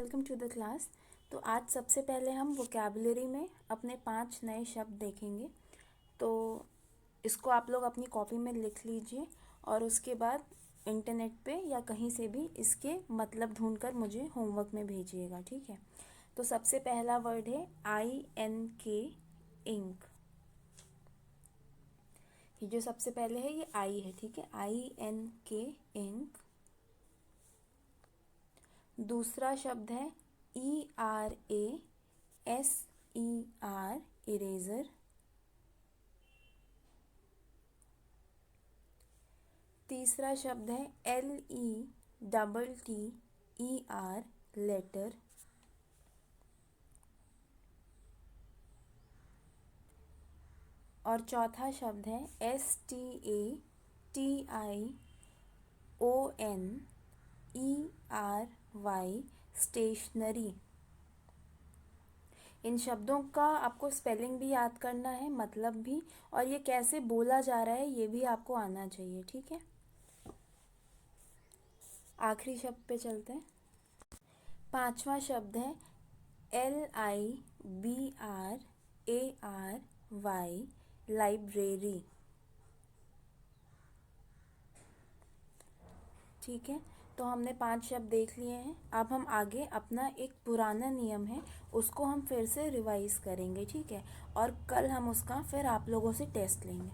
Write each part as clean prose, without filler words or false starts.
Welcome to the class. तो आज सबसे पहले हम वोकैबुलरी में अपने 5 नए शब्द देखेंगे। तो इसको आप लोग अपनी कॉपी में लिख लीजिए और उसके बाद इंटरनेट पे या कहीं से भी इसके मतलब ढूंढकर मुझे होमवर्क में भेजिएगा, ठीक है। तो सबसे पहला वर्ड है INK, इंक। ये जो सबसे पहले है ये आई है, ठीक है, INK, इंक। दूसरा शब्द है ERASER, इरेजर। तीसरा शब्द है LETTER, लेटर। और चौथा शब्द है STATIONERY, स्टेशनरी। इन शब्दों का आपको स्पेलिंग भी याद करना है, मतलब भी, और ये कैसे बोला जा रहा है ये भी आपको आना चाहिए, ठीक है। आखिरी शब्द पे चलते हैं। पांचवा शब्द है LIBRARY, लाइब्रेरी, ठीक है। तो हमने 5 शब्द देख लिए हैं। अब हम आगे अपना एक पुराना नियम है उसको हम फिर से रिवाइज करेंगे, ठीक है। और कल हम उसका फिर आप लोगों से टेस्ट लेंगे।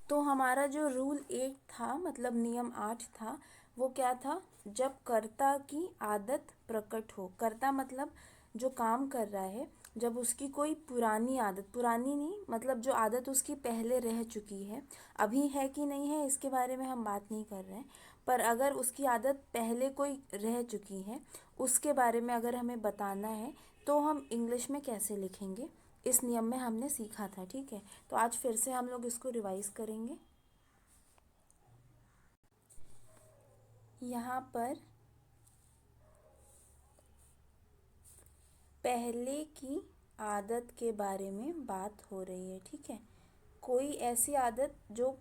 तो हमारा जो रूल 8 था, मतलब नियम 8 था, वो क्या था? जब कर्ता की आदत प्रकट हो, कर्ता मतलब जो काम कर रहा है, जब उसकी कोई पुरानी आदत, पुरानी नहीं मतलब जो आदत उसकी पहले रह चुकी है, अभी है कि नहीं है इसके बारे में हम बात नहीं कर रहे हैं, पर अगर उसकी आदत पहले कोई रह चुकी है उसके बारे में अगर हमें बताना है तो हम इंग्लिश में कैसे लिखेंगे, इस नियम में हमने सीखा था, ठीक है। तो आज फिर से हम लोग इसको रिवाइज करेंगे। यहाँ पर पहले की आदत के बारे में बात हो रही है, ठीक है। कोई ऐसी आदत जो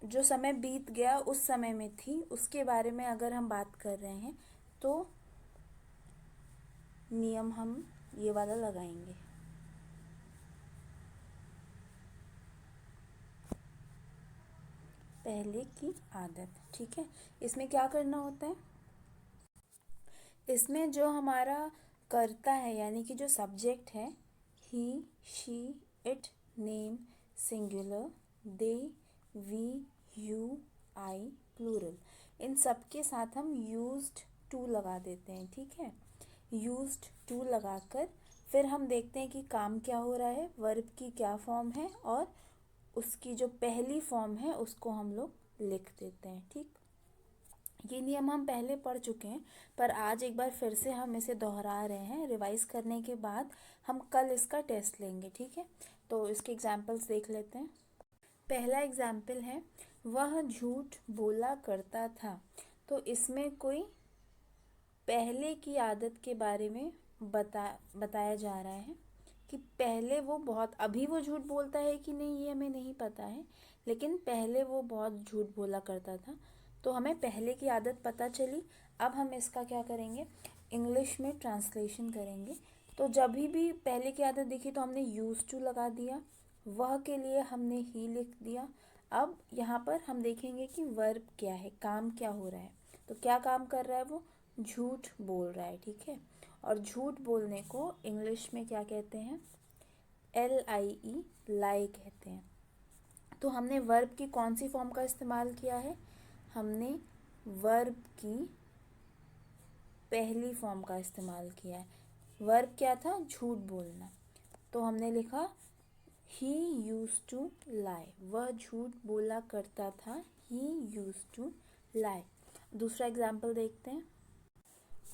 जो समय बीत गया उस समय में थी, उसके बारे में अगर हम बात कर रहे हैं तो नियम हम ये वाला लगाएंगे। पहले की आदत, ठीक है। इसमें क्या करना होता है? इसमें जो हमारा कर्ता है यानी कि जो सब्जेक्ट है, he, she, it, name singular, they, we, you, I plural, इन सब के साथ हम यूज्ड टू लगा देते हैं, ठीक है। यूज्ड टू लगाकर फिर हम देखते हैं कि काम क्या हो रहा है, वर्ब की क्या फॉर्म है, और उसकी जो पहली फॉर्म है उसको हम लोग लिख देते हैं, ठीक। ये नियम हम पहले पढ़ चुके हैं, पर आज एक बार फिर से हम इसे दोहरा रहे हैं। रिवाइज करने के बाद हम कल इसका टेस्ट लेंगे, ठीक है। तो इसके एग्जाम्पल्स देख लेते हैं। पहला एग्जाम्पल है, वह झूठ बोला करता था। तो इसमें कोई पहले की आदत के बारे में बताया जा रहा है कि पहले वो बहुत, अभी वो झूठ बोलता है कि नहीं ये हमें नहीं पता है, लेकिन पहले वो बहुत झूठ बोला करता था। तो हमें पहले की आदत पता चली। अब हम इसका क्या करेंगे, इंग्लिश में ट्रांसलेशन करेंगे। तो जब भी पहले की आदत दिखी तो हमने यूज टू लगा दिया, वह के लिए हमने ही लिख दिया। अब यहाँ पर हम देखेंगे कि वर्ब क्या है, काम क्या हो रहा है। तो क्या काम कर रहा है? वो झूठ बोल रहा है, ठीक है। और झूठ बोलने को इंग्लिश में क्या कहते हैं? LIE, लाई कहते हैं। तो हमने वर्ब की कौन सी फॉर्म का इस्तेमाल किया है? हमने वर्ब की पहली फॉर्म का इस्तेमाल किया है। वर्ब क्या था? झूठ बोलना। तो हमने लिखा ही यूज टू लाई, वह झूठ बोला करता था। ही यूज टू लाई। दूसरा एग्जाम्पल देखते हैं,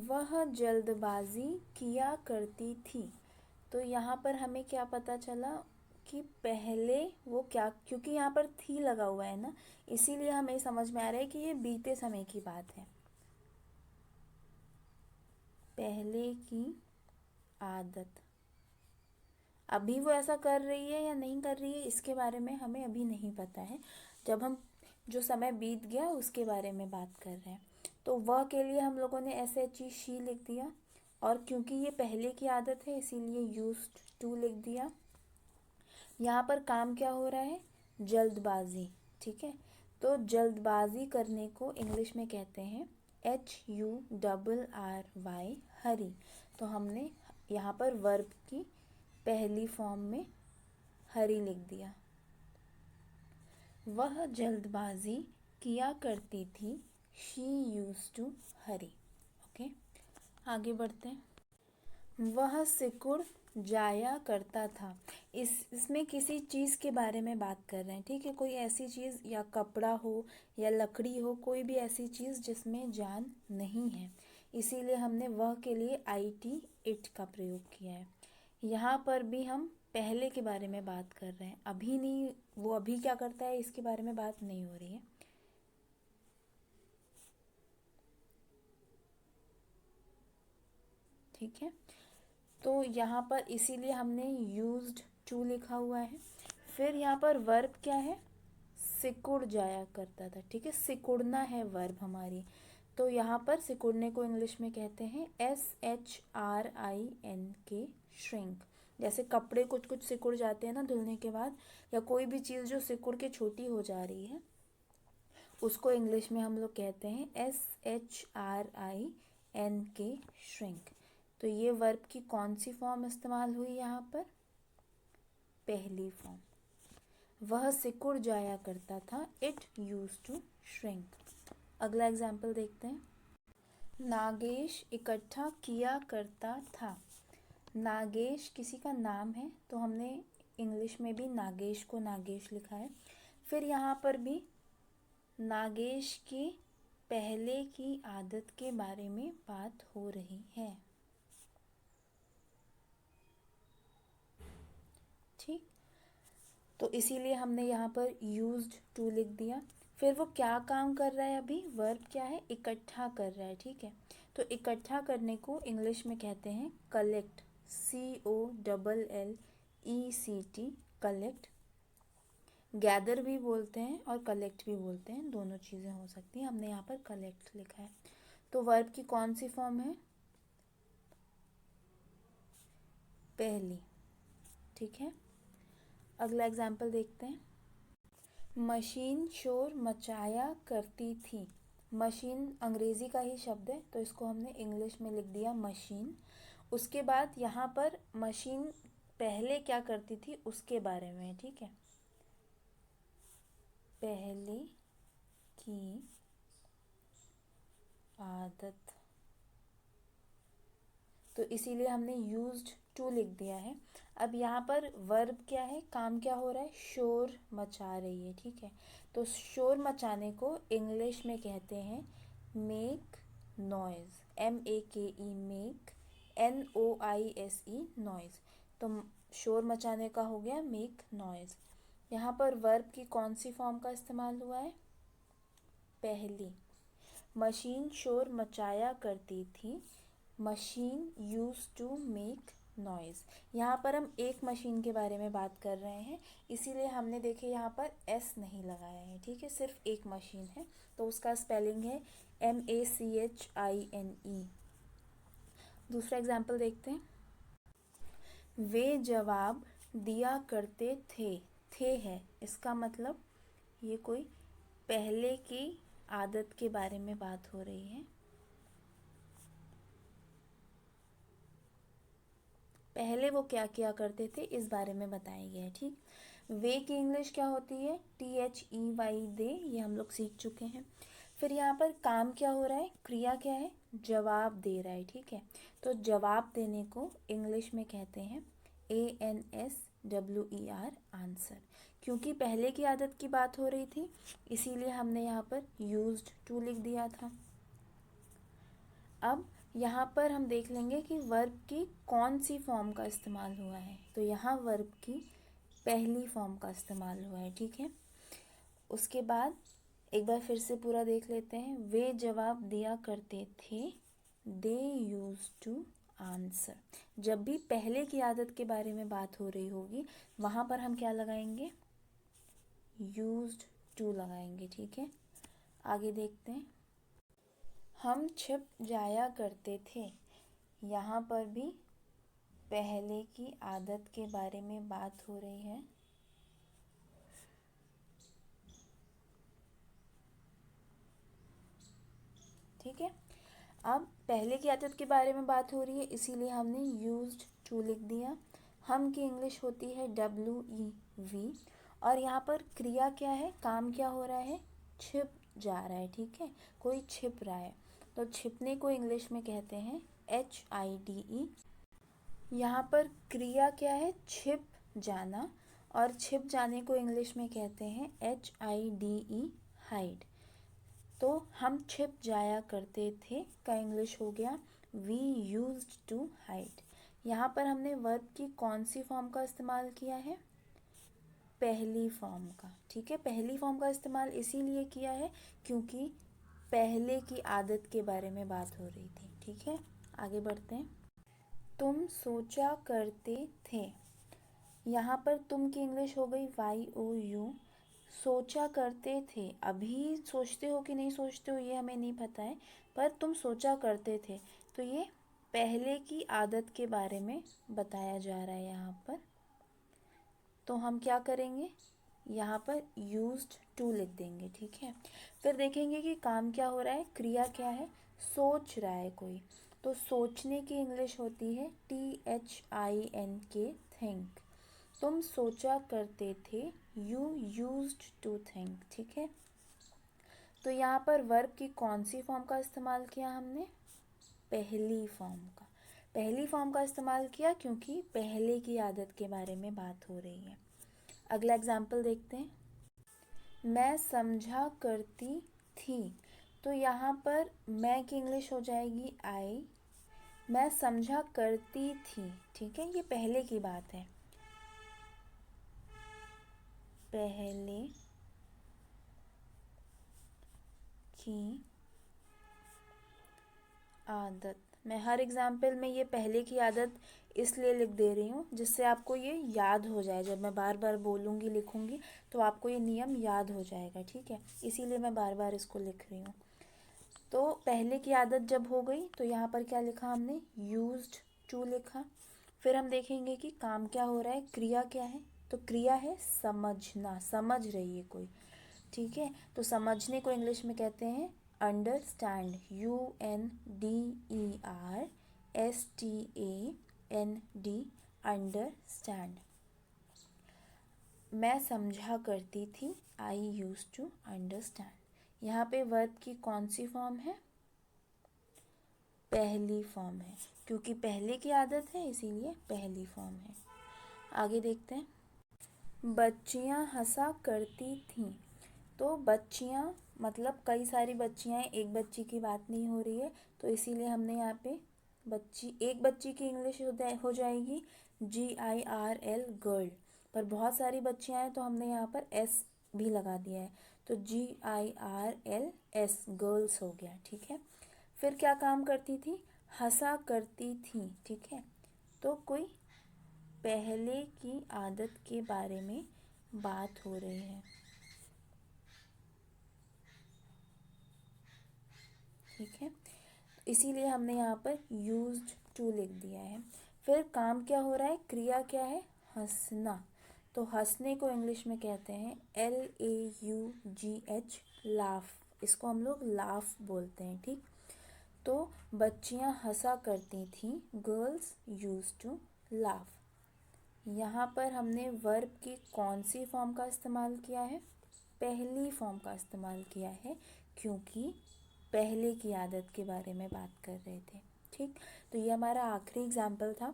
वह जल्दबाजी किया करती थी। तो यहाँ पर हमें क्या पता चला कि पहले वो क्या, क्योंकि यहाँ पर थी लगा हुआ है ना, इसीलिए हमें समझ में आ रहा है कि ये बीते समय की बात है। पहले की आदत, अभी वो ऐसा कर रही है या नहीं कर रही है इसके बारे में हमें अभी नहीं पता है। जब हम जो समय बीत गया उसके बारे में बात कर रहे हैं। तो वह के लिए हम लोगों ने SHE शी लिख दिया, और क्योंकि ये पहले की आदत है इसीलिए यूज्ड टू लिख दिया। यहाँ पर काम क्या हो रहा है, जल्दबाजी, ठीक है। तो जल्दबाजी करने को इंग्लिश में कहते हैं HURRY, हरी। तो हमने यहाँ पर वर्ब की पहली फॉर्म में हरी लिख दिया। वह जल्दबाजी किया करती थी, she used to hurry. Okay, आगे बढ़ते हैं। वह सिकुड़ जाया करता था। इसमें किसी चीज़ के बारे में बात कर रहे हैं, ठीक है। कोई ऐसी चीज़, या कपड़ा हो या लकड़ी हो, कोई भी ऐसी चीज़ जिसमें जान नहीं है, इसीलिए हमने वह के लिए IT इट का प्रयोग किया है। यहाँ पर भी हम पहले के बारे में बात कर रहे हैं, अभी नहीं, वो अभी क्या करता है इसके बारे में बात नहीं हो रही है। ठीक है, तो यहाँ पर इसीलिए हमने यूज्ड टू लिखा हुआ है। फिर यहाँ पर वर्ब क्या है, सिकुड़ जाया करता था, ठीक है। सिकुड़ना है वर्ब हमारी, तो यहाँ पर सिकुड़ने को इंग्लिश में कहते हैं SHRINK, श्रिंक। जैसे कपड़े कुछ कुछ सिकुड़ जाते हैं ना धुलने के बाद, या कोई भी चीज़ जो सिकुड़ के छोटी हो जा रही है, उसको इंग्लिश में हम लोग कहते हैं SHRINK, श्रिंक। तो ये वर्ब की कौन सी फॉर्म इस्तेमाल हुई यहाँ पर, पहली फॉर्म। वह सिकुड़ जाया करता था, इट यूज्ड टू श्रिंक। अगला एग्जाम्पल देखते हैं। नागेश इकट्ठा किया करता था। नागेश किसी का नाम है, तो हमने इंग्लिश में भी नागेश को नागेश लिखा है। फिर यहाँ पर भी नागेश की पहले की आदत के बारे में बात हो रही है, ठीक। तो इसीलिए हमने यहाँ पर यूज्ड टू लिख दिया। फिर वो क्या काम कर रहा है, अभी वर्ब क्या है, इकट्ठा कर रहा है, ठीक है। तो इकट्ठा करने को इंग्लिश में कहते हैं कलेक्ट, COLLECT, कलेक्ट। गैदर भी बोलते हैं और कलेक्ट भी बोलते हैं, दोनों चीज़ें हो सकती हैं। हमने यहाँ पर कलेक्ट लिखा है। तो वर्ब की कौन सी फॉर्म है, पहली, ठीक है। अगला एग्जाम्पल देखते हैं। मशीन शोर मचाया करती थी। मशीन अंग्रेज़ी का ही शब्द है, तो इसको हमने इंग्लिश में लिख दिया मशीन। उसके बाद यहाँ पर मशीन पहले क्या करती थी उसके बारे में, ठीक है। पहले की आदत, तो इसीलिए हमने यूज्ड टू लिख दिया है। अब यहाँ पर वर्ब क्या है, काम क्या हो रहा है, शोर मचा रही है, ठीक है। तो शोर मचाने को इंग्लिश में कहते हैं make noise, MAKE, make, NOISE, noise. तो शोर मचाने का हो गया मेक नॉइज़। यहाँ पर वर्ब की कौन सी फॉर्म का इस्तेमाल हुआ है, पहली। मशीन शोर मचाया करती थी, machine use to make noise. यहाँ पर हम एक मशीन के बारे में बात कर रहे हैं, इसीलिए हमने देखे यहाँ पर S नहीं लगाया है, ठीक है। सिर्फ एक मशीन है, तो उसका स्पेलिंग है MACHINE। दूसरा एग्जाम्पल देखते हैं। वे जवाब दिया करते थे है, इसका मतलब ये कोई पहले की आदत के बारे में बात हो रही है। पहले वो क्या किया करते थे इस बारे में बताया गया है, ठीक। वे की इंग्लिश क्या होती है, THEY, दे, ये हम लोग सीख चुके हैं। फिर यहाँ पर काम क्या हो रहा है, क्रिया क्या है, जवाब दे रहा है, ठीक है। तो जवाब देने को इंग्लिश में कहते हैं ANSWER, आंसर। क्योंकि पहले की आदत की बात हो रही थी, इसीलिए हमने यहाँ पर यूज्ड टू लिख दिया था। अब यहाँ पर हम देख लेंगे कि वर्ब की कौन सी फॉर्म का इस्तेमाल हुआ है। तो यहाँ वर्ब की पहली फॉर्म का इस्तेमाल हुआ है, ठीक है। उसके बाद एक बार फिर से पूरा देख लेते हैं। वे जवाब दिया करते थे, दे यूज टू आंसर। जब भी पहले की आदत के बारे में बात हो रही होगी, वहाँ पर हम क्या लगाएंगे, यूज्ड टू लगाएंगे, ठीक है। आगे देखते हैं। हम छिप जाया करते थे, यहाँ पर भी पहले की आदत के बारे में बात हो रही है। ठीक है, अब पहले की आदत के बारे में बात हो रही है, इसीलिए हमने यूज्ड टू लिख दिया। हम की इंग्लिश होती है WEV, और यहाँ पर क्रिया क्या है, काम क्या हो रहा है, छिप जा रहा है, ठीक है, कोई छिप रहा है। तो छिपने को इंग्लिश में कहते हैं HIDE। यहाँ पर क्रिया क्या है, छिप जाना, और छिप जाने को इंग्लिश में कहते हैं HIDE, हाइड। तो हम छिप जाया करते थे का इंग्लिश हो गया वी यूज्ड टू हाइड। यहाँ पर हमने वर्ब की कौन सी फॉर्म का इस्तेमाल किया है, पहली फॉर्म का, ठीक है। पहली फॉर्म का इस्तेमाल इसीलिए किया है क्योंकि पहले की आदत के बारे में बात हो रही थी, ठीक है। आगे बढ़ते हैं। तुम सोचा करते थे, यहाँ पर तुम की इंग्लिश हो गई YOU। सोचा करते थे, अभी सोचते हो कि नहीं सोचते हो ये हमें नहीं पता है, पर तुम सोचा करते थे, तो ये पहले की आदत के बारे में बताया जा रहा है यहाँ पर। तो हम क्या करेंगे, यहाँ पर यूज्ड टू लिख देंगे, ठीक है। फिर देखेंगे कि काम क्या हो रहा है, क्रिया क्या है, सोच रहा है कोई, तो सोचने की इंग्लिश होती है THINK, थिंक। तुम सोचा करते थे, यू यूज्ड टू थिंक, ठीक है। तो यहाँ पर वर्ब की कौन सी फॉर्म का इस्तेमाल किया हमने, पहली फॉर्म का। पहली फॉर्म का इस्तेमाल किया क्योंकि पहले की आदत के बारे में बात हो रही है। अगला एग्जाम्पल देखते हैं। मैं समझा करती थी, तो यहाँ पर मैं की इंग्लिश हो जाएगी आई। मैं समझा करती थी, ठीक है, ये पहले की बात है, पहले की आदत। मैं हर एग्जाम्पल में ये पहले की आदत इसलिए लिख दे रही हूँ जिससे आपको ये याद हो जाए, जब मैं बार बार बोलूँगी लिखूँगी तो आपको ये नियम याद हो जाएगा, ठीक है, इसीलिए मैं बार बार इसको लिख रही हूँ। तो पहले की आदत जब हो गई तो यहाँ पर क्या लिखा हमने, यूज्ड टू लिखा। फिर हम देखेंगे कि काम क्या हो रहा है, क्रिया क्या है, तो क्रिया है समझना, समझ रही है कोई, ठीक है। तो समझने को इंग्लिश में कहते हैं अंडरस्टैंड, UNDERSTAND, अंडरस्टैंड। मैं समझा करती थी, आई यूज टू अंडरस्टैंड। यहाँ पे वर्ब की कौन सी फॉर्म है, पहली फॉर्म है, क्योंकि पहले की आदत है इसीलिए पहली फॉर्म है। आगे देखते हैं। बच्चियाँ हंसा करती थीं, तो बच्चियाँ मतलब कई सारी बच्चियाँ हैं, एक बच्ची की बात नहीं हो रही है, तो इसीलिए हमने यहाँ पे बच्ची, एक बच्ची की इंग्लिश हो जाएगी GIRL, गर्ल। पर बहुत सारी बच्चियाँ हैं तो हमने यहाँ पर S भी लगा दिया है, तो GIRLS, गर्ल्स हो गया, ठीक है। फिर क्या काम करती थी, हंसा करती थी, ठीक है। तो कोई पहले की आदत के बारे में बात हो रही है, ठीक है, इसीलिए हमने यहाँ पर यूज्ड टू लिख दिया है। फिर काम क्या हो रहा है, क्रिया क्या है, हंसना। तो हंसने को इंग्लिश में कहते हैं LAUGH, लाफ। इसको हम लोग लाफ बोलते हैं, ठीक। तो बच्चियाँ हंसा करती थीं, गर्ल्स यूज टू लाफ। यहाँ पर हमने वर्ब की कौन सी फॉर्म का इस्तेमाल किया है, पहली फॉर्म का इस्तेमाल किया है क्योंकि पहले की आदत के बारे में बात कर रहे थे, ठीक। तो ये हमारा आखिरी एग्जाम्पल था,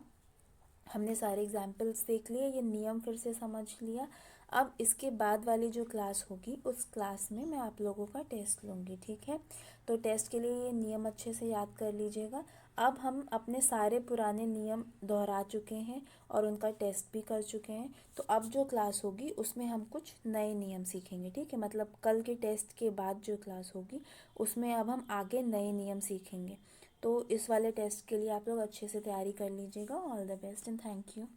हमने सारे एग्जाम्पल्स देख लिए, ये नियम फिर से समझ लिया। अब इसके बाद वाली जो क्लास होगी उस क्लास में मैं आप लोगों का टेस्ट लूँगी, ठीक है। तो टेस्ट के लिए ये नियम अच्छे से याद कर लीजिएगा। अब हम अपने सारे पुराने नियम दोहरा चुके हैं और उनका टेस्ट भी कर चुके हैं, तो अब जो क्लास होगी उसमें हम कुछ नए नियम सीखेंगे, ठीक है। मतलब कल के टेस्ट के बाद जो क्लास होगी उसमें अब हम आगे नए नियम सीखेंगे। तो इस वाले टेस्ट के लिए आप लोग अच्छे से तैयारी कर लीजिएगा। All the best and thank you.